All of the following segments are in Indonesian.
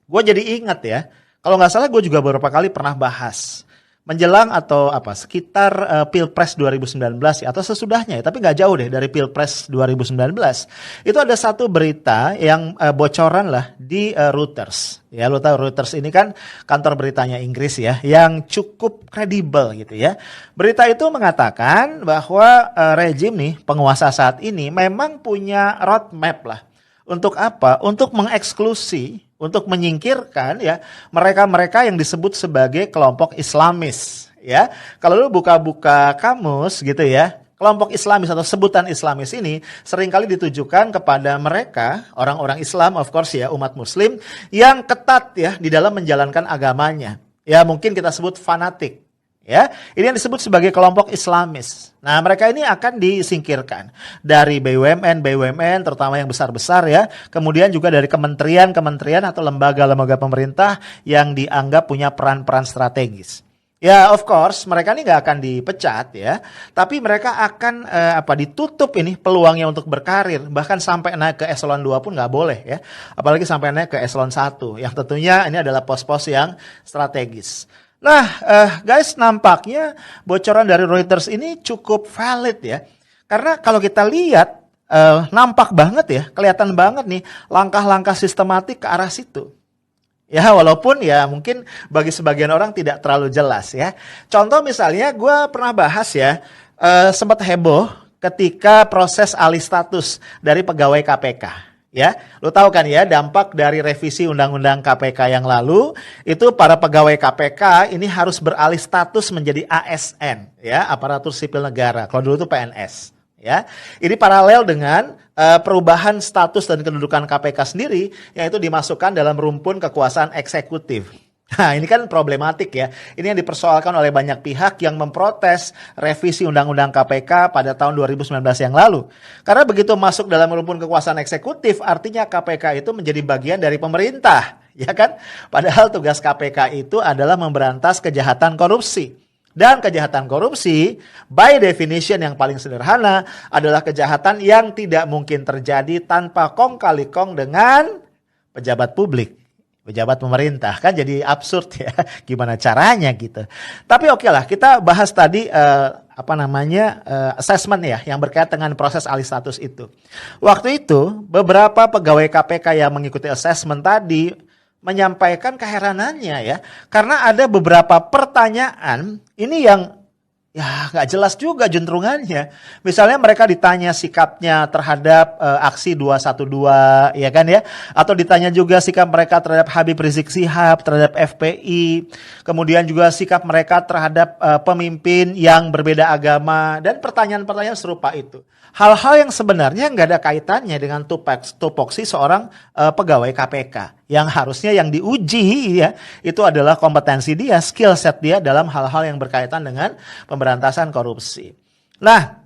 gue jadi ingat ya, kalau nggak salah gue juga beberapa kali pernah bahas menjelang atau sekitar Pilpres 2019 ya, atau sesudahnya ya, tapi nggak jauh deh dari Pilpres 2019. Itu ada satu berita yang bocoran lah di Reuters. Ya, lo tahu Reuters ini kan kantor beritanya Inggris ya, yang cukup kredibel gitu ya. Berita itu mengatakan bahwa rejim nih, penguasa saat ini memang punya roadmap lah. Untuk apa? Untuk mengeksklusi, untuk menyingkirkan ya mereka-mereka yang disebut sebagai kelompok Islamis ya. Kalau lu buka-buka kamus gitu ya, kelompok Islamis atau sebutan Islamis ini seringkali ditujukan kepada mereka, orang-orang Islam of course ya, umat muslim yang ketat ya di dalam menjalankan agamanya. Ya mungkin kita sebut fanatik. Ya, ini yang disebut sebagai kelompok Islamis. Nah, mereka ini akan disingkirkan dari BUMN terutama yang besar-besar ya. Kemudian juga dari kementerian-kementerian atau lembaga-lembaga pemerintah yang dianggap punya peran-peran strategis. Ya, of course, mereka ini nggak akan dipecat ya, tapi mereka akan ditutup ini peluangnya untuk berkarir, bahkan sampai naik ke eselon 2 pun nggak boleh ya. Apalagi sampai naik ke eselon 1, yang tentunya ini adalah pos-pos yang strategis. Nah, guys, nampaknya bocoran dari Reuters ini cukup valid ya. Karena kalau kita lihat, nampak banget ya, kelihatan banget nih langkah-langkah sistematik ke arah situ. Ya, walaupun ya mungkin bagi sebagian orang tidak terlalu jelas ya. Contoh misalnya gue pernah bahas ya, sempat heboh ketika proses alih status dari pegawai KPK. Ya, lo tahu kan ya dampak dari revisi Undang-Undang KPK yang lalu itu para pegawai KPK ini harus beralih status menjadi ASN ya, aparatur sipil negara. Kalau dulu itu PNS ya. Ini paralel dengan perubahan status dan kedudukan KPK sendiri yang itu dimasukkan dalam rumpun kekuasaan eksekutif. Nah, ini kan problematik ya. Ini yang dipersoalkan oleh banyak pihak yang memprotes revisi Undang-Undang KPK pada tahun 2019 yang lalu. Karena begitu masuk dalam rumpun kekuasaan eksekutif, artinya KPK itu menjadi bagian dari pemerintah, ya kan? Padahal tugas KPK itu adalah memberantas kejahatan korupsi. Dan kejahatan korupsi, by definition yang paling sederhana, adalah kejahatan yang tidak mungkin terjadi tanpa kong kali kong dengan pejabat publik. Pejabat pemerintah, kan jadi absurd ya, gimana caranya gitu. Tapi oke lah, kita bahas tadi assessment ya, yang berkaitan dengan proses alih status itu. Waktu itu, beberapa pegawai KPK yang mengikuti assessment tadi menyampaikan keheranannya ya, karena ada beberapa pertanyaan ini yang ya nggak jelas juga juntrungannya. Misalnya mereka ditanya sikapnya terhadap aksi 212 ya kan ya, atau ditanya juga sikap mereka terhadap Habib Rizik Syihab, terhadap FPI, kemudian juga sikap mereka terhadap pemimpin yang berbeda agama, dan pertanyaan-pertanyaan serupa itu. Hal-hal yang sebenarnya nggak ada kaitannya dengan tupoksi seorang pegawai KPK. Yang harusnya yang diuji ya, itu adalah kompetensi dia, skill set dia dalam hal-hal yang berkaitan dengan pemberantasan korupsi. Nah,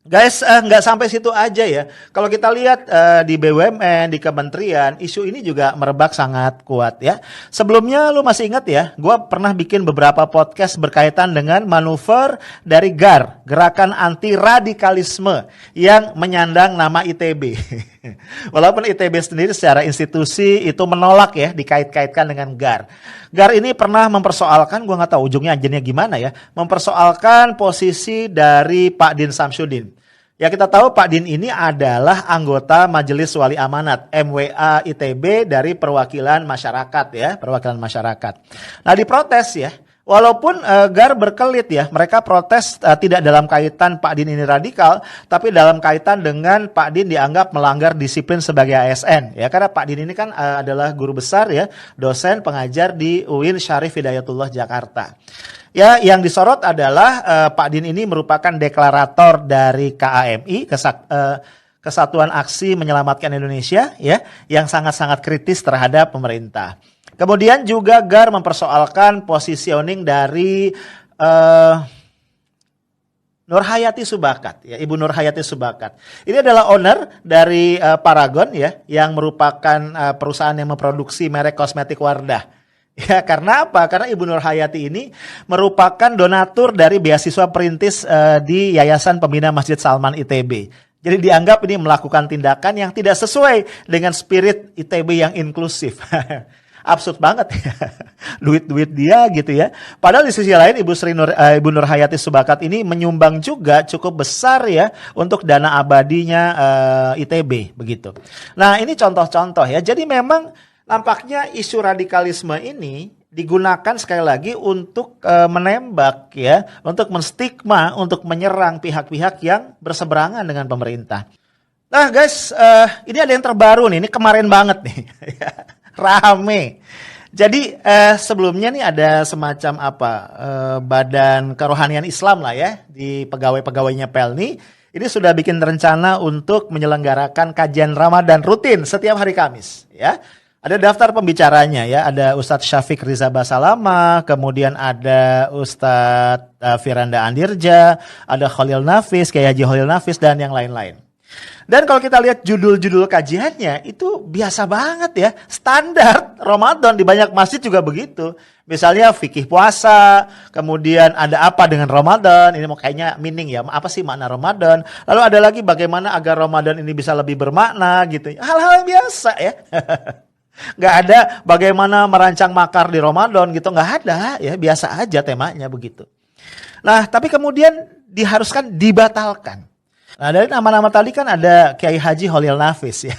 guys, nggak sampai situ aja ya. Kalau kita lihat di BUMN, di kementerian, isu ini juga merebak sangat kuat ya. Sebelumnya lu masih ingat ya, gue pernah bikin beberapa podcast berkaitan dengan manuver dari GAR, Gerakan Anti Radikalisme, yang menyandang nama ITB. Walaupun ITB sendiri secara institusi itu menolak ya dikait-kaitkan dengan GAR. GAR ini pernah mempersoalkan, gue nggak tahu ujungnya akhirnya gimana ya, mempersoalkan posisi dari Pak Din Samsudin. Ya kita tahu Pak Din ini adalah anggota Majelis Wali Amanat MWA ITB dari perwakilan masyarakat ya, perwakilan masyarakat. Nah diprotes ya. Walaupun GAR berkelit ya, mereka protes tidak dalam kaitan Pak Din ini radikal, tapi dalam kaitan dengan Pak Din dianggap melanggar disiplin sebagai ASN. Ya, karena Pak Din ini kan adalah guru besar ya, dosen pengajar di UIN Syarif Hidayatullah Jakarta. Ya, yang disorot adalah Pak Din ini merupakan deklarator dari KAMI, Kesatuan Aksi Menyelamatkan Indonesia ya, yang sangat-sangat kritis terhadap pemerintah. Kemudian juga GAR mempersoalkan positioning dari Nurhayati Subakat, ya, Ibu Nurhayati Subakat. Ini adalah owner dari Paragon ya, yang merupakan perusahaan yang memproduksi merek kosmetik Wardah. Ya, karena apa? Karena Ibu Nurhayati ini merupakan donatur dari beasiswa perintis di Yayasan Pembina Masjid Salman ITB. Jadi dianggap ini melakukan tindakan yang tidak sesuai dengan spirit ITB yang inklusif. Absurd banget ya. Duit-duit dia gitu ya. Padahal di sisi lain Ibu Nur Hayati Subakat ini menyumbang juga cukup besar ya untuk dana abadinya ITB begitu. Nah, ini contoh-contoh ya. Jadi memang nampaknya isu radikalisme ini digunakan sekali lagi untuk menembak ya, untuk menstigma, untuk menyerang pihak-pihak yang berseberangan dengan pemerintah. Nah guys, ini ada yang terbaru nih, ini kemarin banget nih, rame. Jadi sebelumnya nih ada semacam badan kerohanian Islam lah ya di pegawai-pegawainya Pelni. Ini sudah bikin rencana untuk menyelenggarakan kajian Ramadan rutin setiap hari Kamis ya. Ada daftar pembicaranya ya, ada Ustadz Syafiq Riza Basalama, kemudian ada Ustadz Firanda Andirja, ada Khalil Nafis, Kiai Haji Khalil Nafis, dan yang lain-lain. Dan kalau kita lihat judul-judul kajiannya, itu biasa banget ya, standar Ramadan, di banyak masjid juga begitu. Misalnya fikih puasa, kemudian ada apa dengan Ramadan, ini mau kayaknya meaning ya, apa sih makna Ramadan. Lalu ada lagi bagaimana agar Ramadan ini bisa lebih bermakna gitu, hal-hal yang biasa ya. Nggak ada bagaimana merancang makar di Ramadan gitu, nggak ada ya, biasa aja temanya begitu. Nah tapi kemudian diharuskan dibatalkan. Nah dari nama-nama tadi kan ada Kiai Haji Khalil Nafis ya.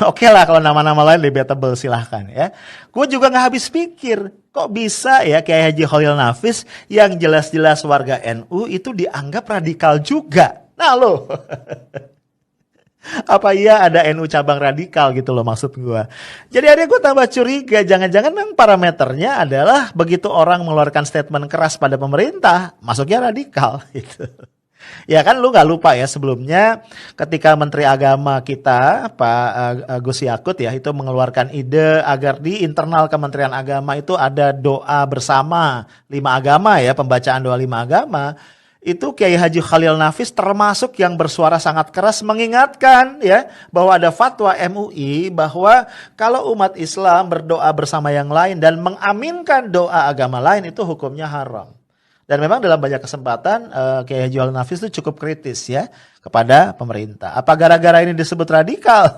Oke lah kalau nama-nama lain debatable silahkan ya. Gue juga nggak habis pikir kok bisa ya Kiai Haji Khalil Nafis yang jelas-jelas warga NU itu dianggap radikal juga. Nah loh. Apa iya ada NU cabang radikal gitu loh maksud gue. Jadi akhirnya gue tambah curiga, jangan-jangan memang parameternya adalah begitu orang mengeluarkan statement keras pada pemerintah, masuknya radikal gitu. Ya kan lu gak lupa ya sebelumnya ketika Menteri Agama kita Pak Gus Yakut ya itu mengeluarkan ide agar di internal Kementerian Agama itu ada doa bersama 5 agama ya, pembacaan doa 5 agama. Itu Kiai Haji Khalil Nafis termasuk yang bersuara sangat keras mengingatkan ya bahwa ada fatwa MUI bahwa kalau umat Islam berdoa bersama yang lain dan mengaminkan doa agama lain itu hukumnya haram. Dan memang dalam banyak kesempatan Kiai Haji Khalil Nafis itu cukup kritis ya kepada pemerintah. Apa gara-gara ini disebut radikal?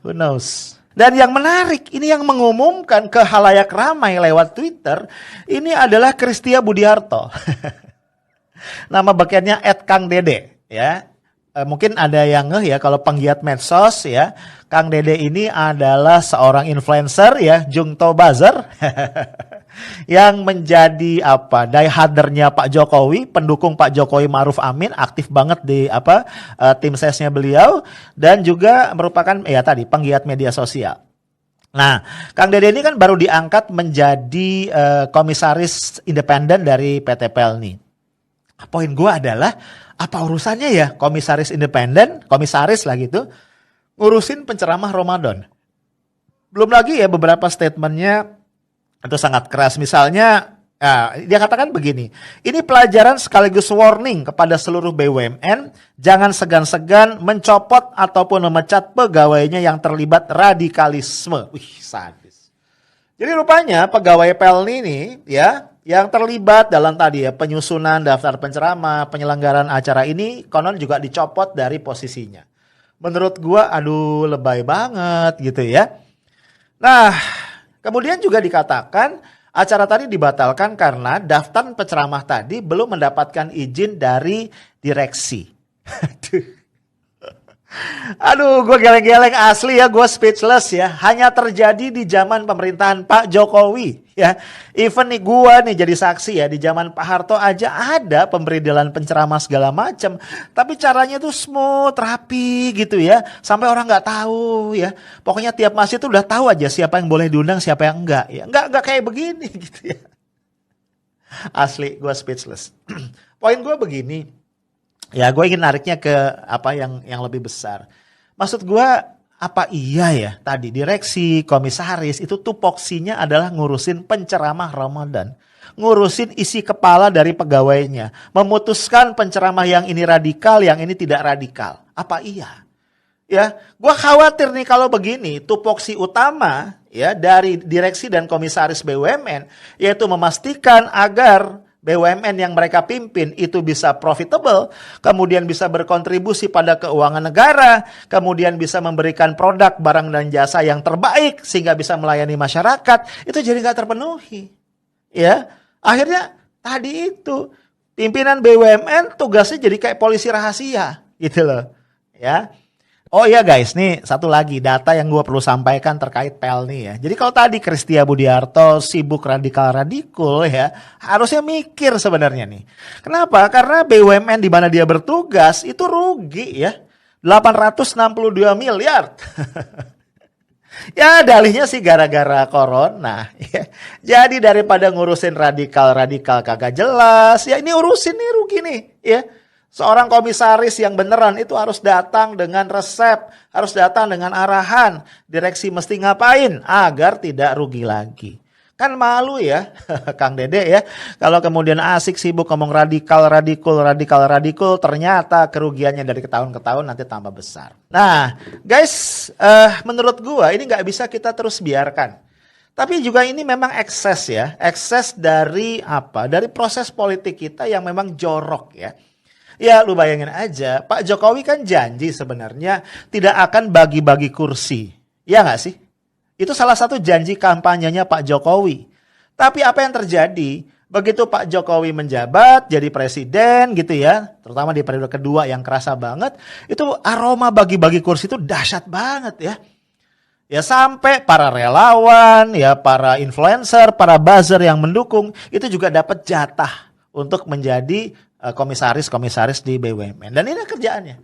Who knows? Dan yang menarik, ini yang mengumumkan ke halayak ramai lewat Twitter, ini adalah Kristia Budiarto. Nama bagiannya @KangDede ya. Mungkin ada yang ngeh ya kalau penggiat medsos ya. Kang Dede ini adalah seorang influencer ya, Jungto Buzzer. Yang menjadi diehardernya Pak Jokowi, pendukung Pak Jokowi Ma'ruf Amin, aktif banget di tim sesnya beliau dan juga merupakan tadi penggiat media sosial. Nah, Kang Dede ini kan baru diangkat menjadi komisaris independen dari PT Pelni. Poin gue adalah apa urusannya ya komisaris independen, komisaris lah gitu, ngurusin penceramah Ramadan. Belum lagi ya beberapa statementnya itu sangat keras. Misalnya dia katakan begini, ini pelajaran sekaligus warning kepada seluruh BUMN, jangan segan-segan mencopot ataupun memecat pegawainya yang terlibat radikalisme. Wih, sadis. Jadi rupanya pegawai Pelni ini ya yang terlibat dalam tadi ya penyusunan daftar penceramah, penyelenggaraan acara ini konon juga dicopot dari posisinya. Menurut gua aduh lebay banget gitu ya. Nah, kemudian juga dikatakan acara tadi dibatalkan karena daftar penceramah tadi belum mendapatkan izin dari direksi. Aduh, gue geleng-geleng asli ya, gue speechless ya. Hanya terjadi di zaman pemerintahan Pak Jokowi ya. Even nih gue nih jadi saksi ya, di zaman Pak Harto aja ada pemberidelan penceramah segala macam. Tapi caranya tuh smooth, rapi gitu ya. Sampai orang gak tahu ya. Pokoknya tiap masjid tuh udah tahu aja siapa yang boleh diundang, siapa yang enggak ya. Enggak kayak begini gitu ya. Asli, gue speechless. Poin gue begini. Ya gue ingin nariknya ke apa yang lebih besar. Maksud gue apa iya ya tadi direksi, komisaris itu tupoksinya adalah ngurusin penceramah Ramadan. Ngurusin isi kepala dari pegawainya. Memutuskan penceramah yang ini radikal, yang ini tidak radikal. Apa iya? Ya, gue khawatir nih kalau begini tupoksi utama ya dari direksi dan komisaris BUMN yaitu memastikan agar BUMN yang mereka pimpin itu bisa profitable, kemudian bisa berkontribusi pada keuangan negara, kemudian bisa memberikan produk, barang, dan jasa yang terbaik sehingga bisa melayani masyarakat, itu jadi nggak terpenuhi. Ya, akhirnya tadi itu pimpinan BUMN tugasnya jadi kayak polisi rahasia, gitu loh. Ya. Oh iya guys, nih satu lagi data yang gue perlu sampaikan terkait PEL nih ya. Jadi kalau tadi Kristia Budiarto sibuk radikal-radikul ya, harusnya mikir sebenarnya nih. Kenapa? Karena BUMN di mana dia bertugas itu rugi ya. 862 miliar. Ya dalihnya sih gara-gara corona. Ya. Jadi daripada ngurusin radikal-radikal kagak jelas, ya ini urusin nih rugi nih ya. Seorang komisaris yang beneran itu harus datang dengan resep, harus datang dengan arahan, direksi mesti ngapain agar tidak rugi lagi. Kan malu ya, Kang Dede ya, kalau kemudian asik sibuk ngomong radikal, ternyata kerugiannya dari tahun ke tahun nanti tambah besar. Nah, guys, menurut gua ini nggak bisa kita terus biarkan. Tapi juga ini memang ekses ya, ekses dari apa? Dari proses politik kita yang memang jorok ya. Ya lu bayangin aja, Pak Jokowi kan janji sebenarnya tidak akan bagi-bagi kursi. Ya nggak sih? Itu salah satu janji kampanyenya Pak Jokowi. Tapi apa yang terjadi? Begitu Pak Jokowi menjabat jadi presiden gitu ya, terutama di periode kedua yang kerasa banget, itu aroma bagi-bagi kursi itu dahsyat banget ya. Ya sampai para relawan, ya para influencer, para buzzer yang mendukung itu juga dapat jatah untuk menjadi komisaris-komisaris di BUMN. Dan ini kerjaannya.